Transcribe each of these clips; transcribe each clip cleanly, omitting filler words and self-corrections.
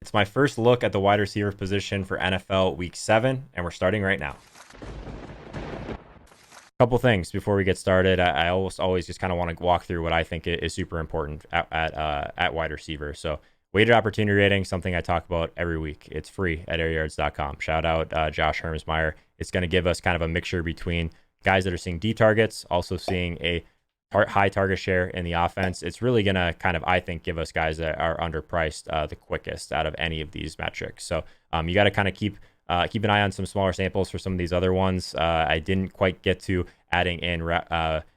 It's my first look at the wide receiver position for NFL Week 7, and we're starting right now. Couple things before we get started. I always just kind of want to walk through what I think is super important at wide receiver. So weighted opportunity rating, something I talk about every week. It's free at airyards.com. Shout out Josh Hermsmeyer. It's going to give us kind of a mixture between guys that are seeing deep targets, also seeing a high target share in the offense. It's really going to kind of, I think, give us guys that are underpriced the quickest out of any of these metrics. So you got to kind of keep an eye on some smaller samples for some of these other ones. I didn't quite get to adding in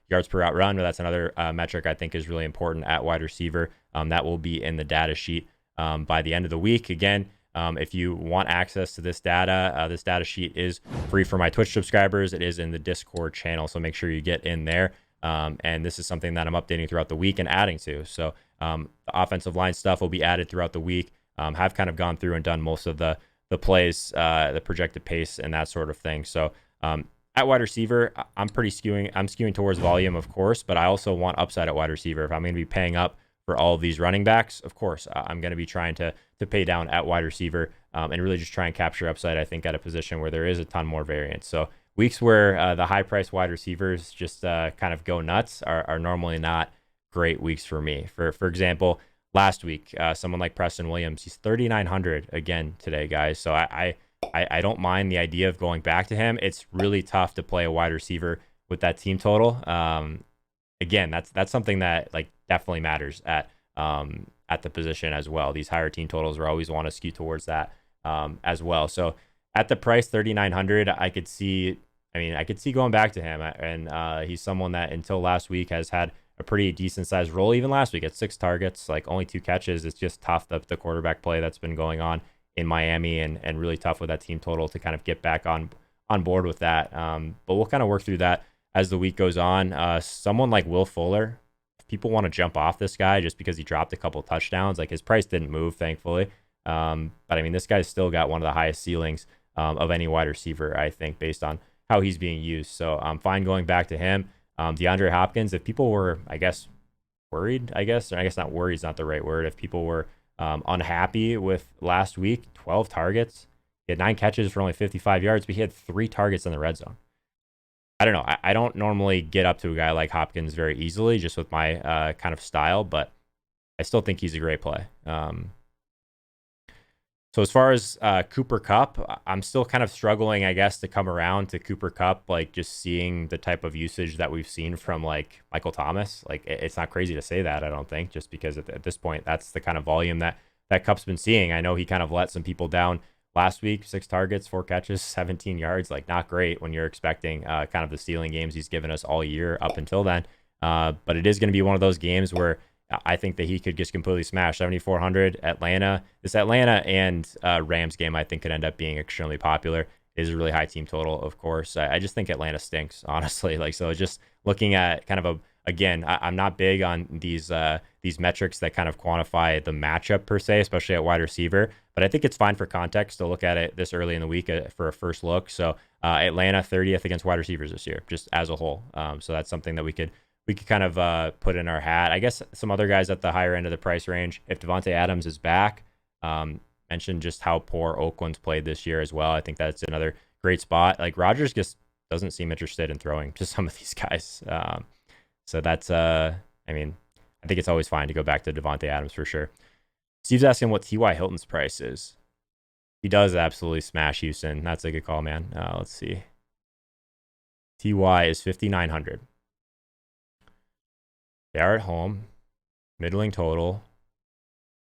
yards per route run, but that's another metric I think is really important at wide receiver. That will be in the data sheet by the end of the week. Again, if you want access to this data sheet is free for my Twitch subscribers. It is in the Discord channel, so make sure you get in there. And this is something that I'm updating throughout the week and adding to. So the offensive line stuff will be added throughout the week. Have kind of gone through and done most of the plays, the projected pace, and that sort of thing. So at wide receiver, I'm skewing towards volume, of course, but I also want upside at wide receiver. If I'm going to be paying up for all of these running backs, of course, I'm going to be trying to pay down at wide receiver and really just try and capture upside, I think, at a position where there is a ton more variance. So weeks where the high-priced wide receivers just kind of go nuts are normally not great weeks for me. For example, last week, someone like Preston Williams, he's 3,900 again today, guys. So I don't mind the idea of going back to him. It's really tough to play a wide receiver with that team total. Again, that's something that like definitely matters at the position as well. These higher team totals are always want to skew towards that as well. So at the price 3,900, I could see going back to him, and he's someone that until last week has had a pretty decent sized role. Even last week at 6 targets, like only 2 catches. It's just tough, the quarterback play that's been going on in Miami, and really tough with that team total to kind of get back on board with that. But we'll kind of work through that as the week goes on. Someone like Will Fuller, if people want to jump off this guy just because he dropped a couple touchdowns, like his price didn't move, thankfully. But I mean, this guy's still got one of the highest ceilings of any wide receiver, I think, based on how he's being used. So I'm fine going back to him. DeAndre Hopkins, if people were, worried, or I guess not worried is not the right word. If people were unhappy with last week, 12 targets, he had 9 catches for only 55 yards, but he had 3 targets in the red zone. I don't know. I don't normally get up to a guy like Hopkins very easily just with my kind of style, but I still think he's a great play. So as far as Cooper Kupp, I'm still kind of struggling, I guess, to come around to Cooper Kupp, like just seeing the type of usage that we've seen from like Michael Thomas. Like it's not crazy to say that, I don't think, just because at this point, that's the kind of volume that Kupp's been seeing. I know he kind of let some people down last week, 6 targets, 4 catches, 17 yards, like not great when you're expecting kind of the ceiling games he's given us all year up until then. But it is going to be one of those games where I think that he could just completely smash 7,400. Atlanta. This Atlanta and Rams game, I think, could end up being extremely popular. It is a really high team total, of course. I just think Atlanta stinks, honestly. Like, so just looking at kind of I'm not big on these metrics that kind of quantify the matchup per se, especially at wide receiver. But I think it's fine for context to look at it this early in the week for a first look. So Atlanta 30th against wide receivers this year, just as a whole. So that's something that we could kind of put in our hat. I guess some other guys at the higher end of the price range, if Davante Adams is back, mentioned just how poor Oakland's played this year as well. I think that's another great spot. Like Rodgers just doesn't seem interested in throwing to some of these guys. So that's, I think it's always fine to go back to Davante Adams for sure. Steve's asking what T.Y. Hilton's price is. He does absolutely smash Houston. That's a good call, man. Let's see. T.Y. is 5,900. They are at home, middling total,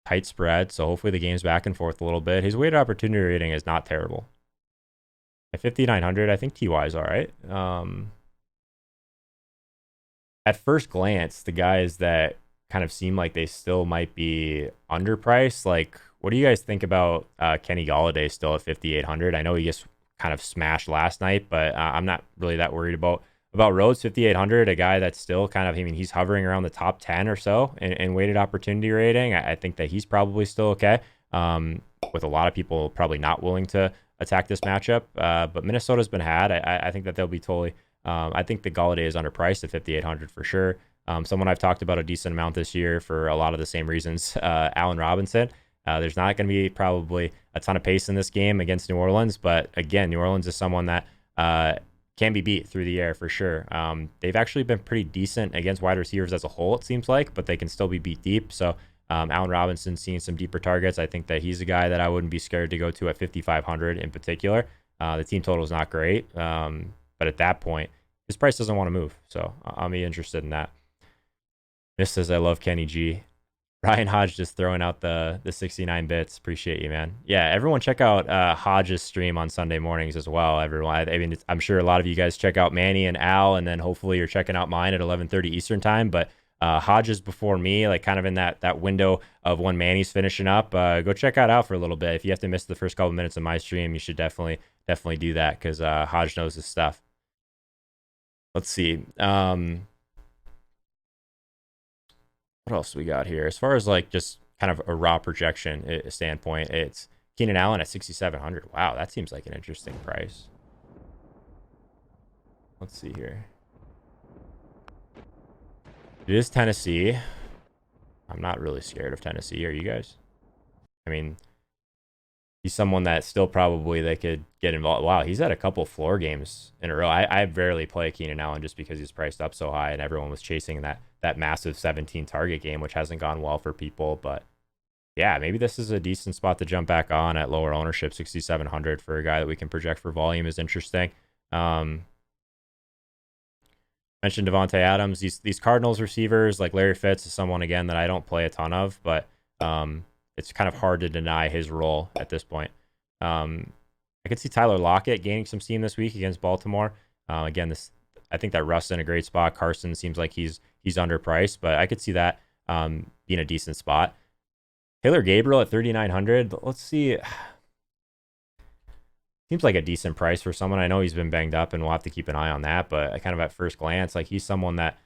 tight spread, so hopefully the game's back and forth a little bit. His weighted opportunity rating is not terrible. At 5,900, I think TY is all right. At first glance, the guys that kind of seem like they still might be underpriced, like, what do you guys think about Kenny Golladay still at 5,800? I know he just kind of smashed last night, but I'm not really that worried about Rhodes. 5,800, a guy that's still kind of, he's hovering around the top 10 or so in weighted opportunity rating. I think that he's probably still okay, with a lot of people probably not willing to attack this matchup. But Minnesota's been had. I think that they'll be totally, I think the Golladay is underpriced at 5,800 for sure. Someone I've talked about a decent amount this year for a lot of the same reasons, Allen Robinson. There's not going to be probably a ton of pace in this game against New Orleans, but again, New Orleans is someone that can be beat through the air for sure. They've actually been pretty decent against wide receivers as a whole, it seems like, but they can still be beat deep. So Allen Robinson seeing some deeper targets. I think that he's a guy that I wouldn't be scared to go to at 5,500 in particular. The team total is not great, but at that point, his price doesn't want to move. So I'll be interested in that. This says, I love Kenny G. Ryan Hodge just throwing out the 69 bits. Appreciate you, man. Yeah, everyone check out Hodge's stream on Sunday mornings as well. Everyone, I mean, I'm sure a lot of you guys check out Manny and Al, and then hopefully you're checking out mine at 11:30 Eastern time. But Hodge is before me, like kind of in that window of when Manny's finishing up. Go check out Al for a little bit. If you have to miss the first couple minutes of my stream, you should definitely do that because Hodge knows his stuff. Let's see. What else we got here? As far as like just kind of a raw projection standpoint, it's Keenan Allen at 6,700. Wow, that seems like an interesting price. Let's see here. It is Tennessee. I'm not really scared of Tennessee. Are you guys? I mean, he's someone that still probably they could get involved. Wow, he's had a couple floor games in a row. I rarely play Keenan Allen just because he's priced up so high and everyone was chasing that massive 17 target game, which hasn't gone well for people. But yeah, maybe this is a decent spot to jump back on at lower ownership. 6,700 for a guy that we can project for volume is interesting. Mentioned Davante Adams. These Cardinals receivers like Larry Fitz is someone again that I don't play a ton of, but it's kind of hard to deny his role at this point. I could see Tyler Lockett gaining some steam this week against Baltimore. Again, I think that Russ in a great spot. Carson seems like he's underpriced, but I could see that being a decent spot. Taylor Gabriel at 3,900. Let's see. Seems like a decent price for someone. I know he's been banged up, and we'll have to keep an eye on that. But kind of at first glance, like he's someone that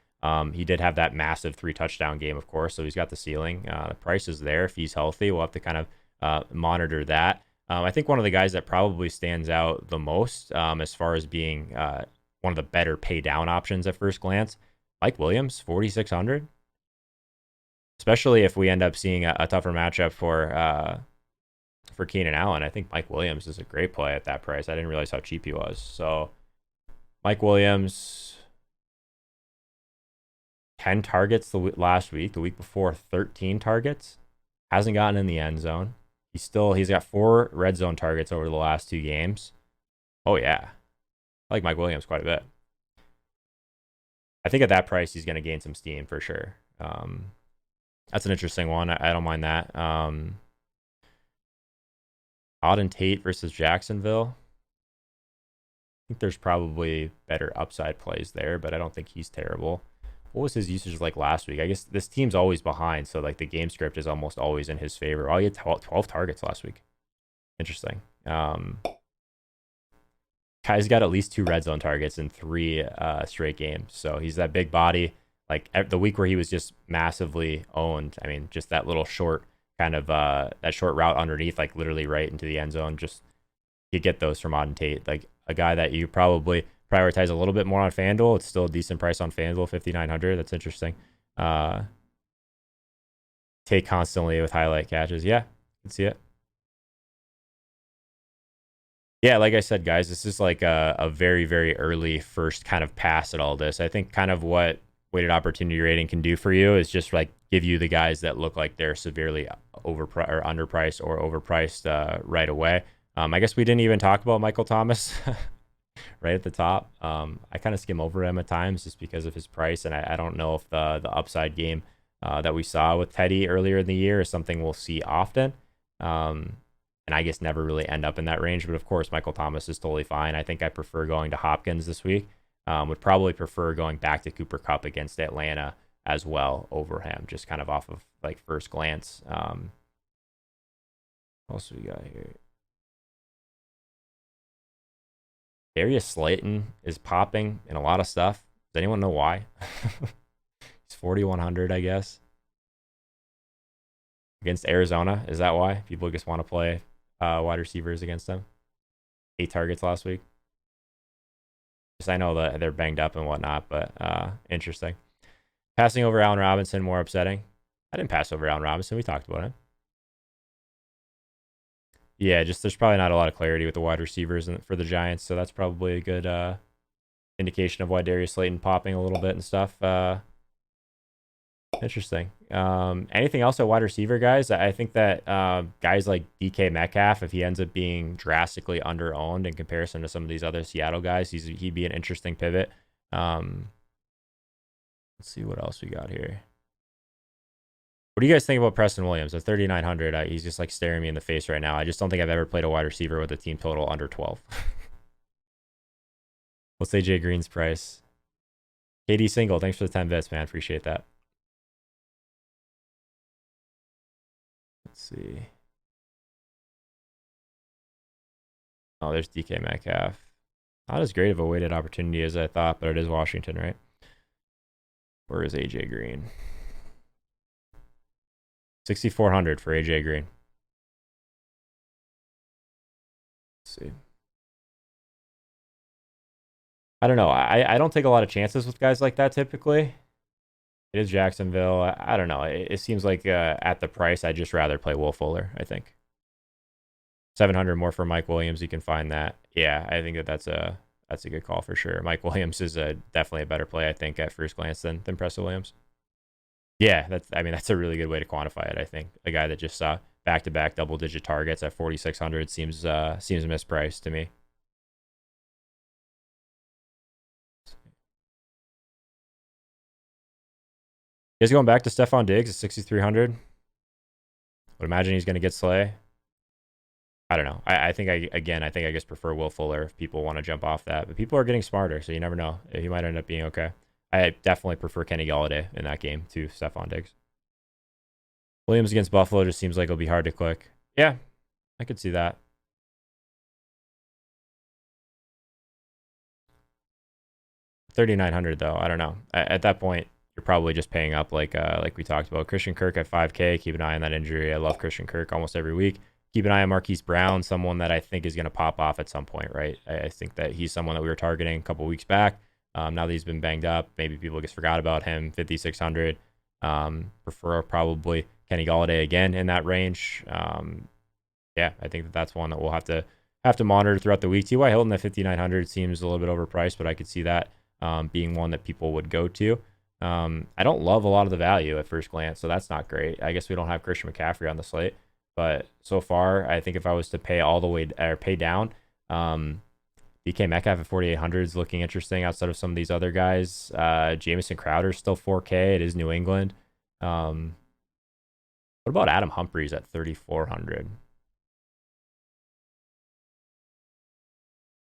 he did have that massive 3-touchdown game, of course. So he's got the ceiling. The price is there. If he's healthy, we'll have to kind of monitor that. I think one of the guys that probably stands out the most as far as being one of the better pay down options at first glance, Mike Williams, 4,600. Especially if we end up seeing a tougher matchup for Keenan Allen. I think Mike Williams is a great play at that price. I didn't realize how cheap he was. So Mike Williams, 10 targets last week. The week before, 13 targets. Hasn't gotten in the end zone. He's got 4 red zone targets over the last 2 games. Oh yeah, I like Mike Williams quite a bit. I think at that price he's going to gain some steam for sure. That's an interesting one. I don't mind that. Auden Tate versus Jacksonville. I think there's probably better upside plays there, but I don't think he's terrible. What was his usage like last week? I guess this team's always behind, so like the game script is almost always in his favor. Oh, he had 12 targets last week. Interesting. Guy's got at least 2 red zone targets in 3 straight games. So he's that big body. Like the week where he was just massively owned. I mean, just that little short kind of that short route underneath, like literally right into the end zone. Just you get those from Auden Tate. Like a guy that you probably prioritize a little bit more on FanDuel. It's still a decent price on FanDuel, 5,900. That's interesting. Tate constantly with highlight catches. Yeah, you can see it. Yeah, like I said, guys, this is like a very, very early first kind of pass at all this. I think kind of what weighted opportunity rating can do for you is just like give you the guys that look like they're severely underpriced or overpriced right away. I guess we didn't even talk about Michael Thomas right at the top. I kind of skim over him at times just because of his price, and I don't know if the upside game that we saw with Teddy earlier in the year is something we'll see often. And I guess never really end up in that range. But of course, Michael Thomas is totally fine. I think I prefer going to Hopkins this week. Would probably prefer going back to Cooper Kupp against Atlanta as well over him, just kind of off of like first glance. What else we got here? Darius Slayton is popping in a lot of stuff. Does anyone know why? He's 4,100, I guess. Against Arizona, is that why? People just want to play wide receivers against them. 8 targets last week. Just I know that they're banged up and whatnot, but interesting. Passing over Allen Robinson, more upsetting. I didn't pass over Allen Robinson. We talked about him. Yeah, just there's probably not a lot of clarity with the wide receivers for the Giants, so that's probably a good indication of why Darius Slayton popping a little bit and stuff. Interesting. Anything else at wide receiver, guys? I think that guys like DK Metcalf, if he ends up being drastically under-owned in comparison to some of these other Seattle guys, he'd be an interesting pivot. Let's see what else we got here. What do you guys think about Preston Williams at 3,900? He's just like staring me in the face right now. I just don't think I've ever played a wide receiver with a team total under 12. What's AJ Green's price? KD Single, thanks for the 10 bits, man. Appreciate that. Let's see. Oh, there's DK Metcalf. Not as great of a weighted opportunity as I thought, but it is Washington, right? Where is AJ Green? 6,400 for AJ Green. Let's see. I don't know. I don't take a lot of chances with guys like that typically. It is Jacksonville. I don't know. It seems like at the price, I'd just rather play Will Fuller, I think. 700 more for Mike Williams. You can find that. Yeah, I think that's a good call for sure. Mike Williams is definitely a better play, I think, at first glance than Preston Williams. Yeah, that's a really good way to quantify it, I think. A guy that just saw back-to-back double-digit targets at 4,600 seems mispriced to me. You guys going back to Stephon Diggs at 6,300? Would imagine he's going to get Slay. I don't know. I think I just prefer Will Fuller if people want to jump off that. But people are getting smarter, so you never know. He might end up being okay. I definitely prefer Kenny Golladay in that game to Stephon Diggs. Williams against Buffalo just seems like it'll be hard to click. Yeah, I could see that. $3,900 though. I don't know. At that point, you're probably just paying up like we talked about. Christian Kirk at 5K. Keep an eye on that injury. I love Christian Kirk almost every week. Keep an eye on Marquis Brown, someone that I think is going to pop off at some point, right? I think that he's someone that we were targeting a couple weeks back. Now that he's been banged up, maybe people just forgot about him. 5,600. Prefer probably Kenny Golladay again in that range. Yeah, I think that's one that we'll have to monitor throughout the week. T.Y. Hilton at 5,900 seems a little bit overpriced, but I could see that being one that people would go to. I don't love a lot of the value at first glance, so that's not great. I guess we don't have Christian McCaffrey on the slate, but so far, I think if I was to pay all the way or pay down, DK Metcalf at 4,800 is looking interesting outside of some of these other guys. Jamison Crowder's still 4K. It is New England. What about Adam Humphries at 3,400?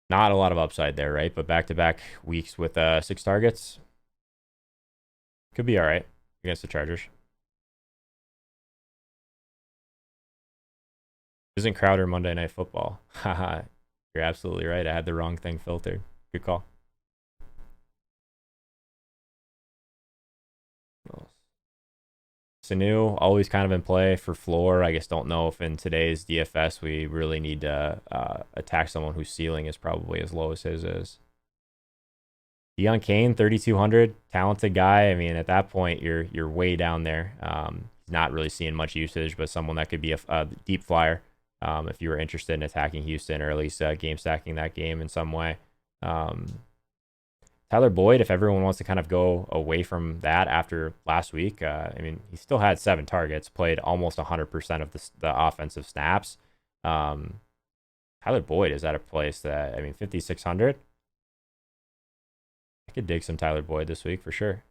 Not a lot of upside there, right? But back-to-back weeks with 6 targets. Could be all right against the Chargers. Isn't Crowder Monday Night Football? Haha, you're absolutely right. I had the wrong thing filtered. Good call. Sanu, always kind of in play for floor. I just don't know if in today's DFS we really need to attack someone whose ceiling is probably as low as his is. Deion Kane, 3,200, talented guy. I mean, at that point, you're way down there. Not really seeing much usage, but someone that could be a deep flyer if you were interested in attacking Houston or at least game stacking that game in some way. Tyler Boyd, if everyone wants to kind of go away from that after last week, I mean, he still had 7 targets, played almost 100% of the offensive snaps. Tyler Boyd is at a place that, I mean, 5,600. I could dig some Tyler Boyd this week for sure.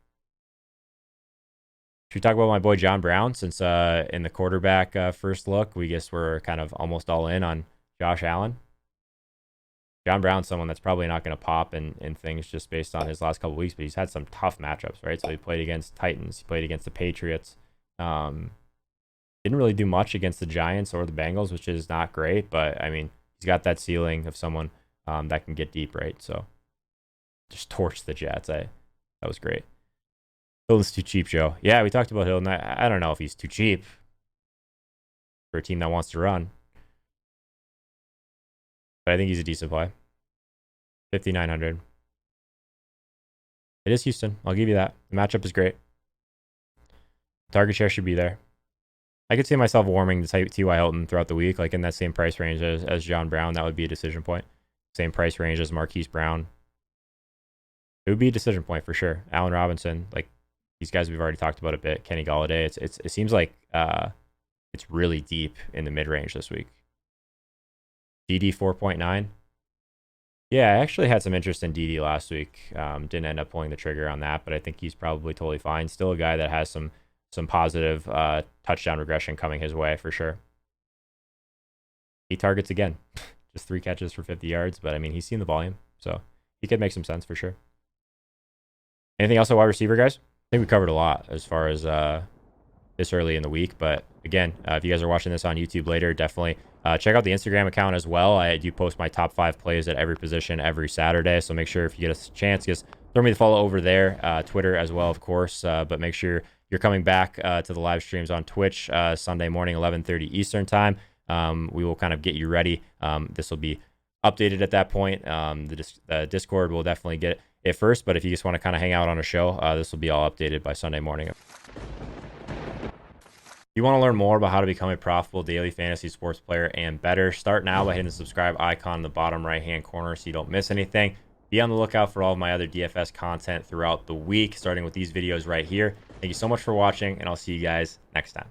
Should we talk about my boy John Brown? Since in the quarterback first look, we guess we're kind of almost all in on Josh Allen. John Brown's someone that's probably not going to pop in things just based on his last couple weeks, but he's had some tough matchups, right? So he played against Titans, he played against the Patriots. Didn't really do much against the Giants or the Bengals, which is not great, but I mean, he's got that ceiling of someone that can get deep, right? So just torch the Jets. That was great. Hilton's too cheap, Joe. Yeah, we talked about Hilton. I don't know if he's too cheap for a team that wants to run. But I think he's a decent play. 5,900. It is Houston. I'll give you that. The matchup is great. Target share should be there. I could see myself warming to T.Y. Hilton throughout the week, like in that same price range as John Brown. That would be a decision point. Same price range as Marquis Brown. It would be a decision point for sure. Allen Robinson, like these guys we've already talked about a bit. Kenny Golladay. It seems like it's really deep in the mid range this week. DD 4.9. Yeah, I actually had some interest in DD last week. Didn't end up pulling the trigger on that, but I think he's probably totally fine. Still a guy that has some positive touchdown regression coming his way for sure. 8 targets again, just 3 catches for 50 yards. But I mean, he's seen the volume, so he could make some sense for sure. Anything else at wide receiver, guys? I think we covered a lot as far as this early in the week. But again, if you guys are watching this on YouTube later, definitely check out the Instagram account as well. I do post my top 5 plays at every position every Saturday. So make sure if you get a chance, just throw me the follow over there. Twitter as well, of course. But make sure you're coming back to the live streams on Twitch Sunday morning, 11:30 Eastern time. We will kind of get you ready. This will be updated at that point. The Discord will definitely get it first. But if you just want to kind of hang out on a show, this will be all updated by Sunday morning. If you want to learn more about how to become a profitable daily fantasy sports player and better, start now by hitting the subscribe icon in the bottom right hand corner so you don't miss anything. Be on the lookout for all of my other DFS content throughout the week, starting with these videos right here. Thank you so much for watching, and I'll see you guys next time.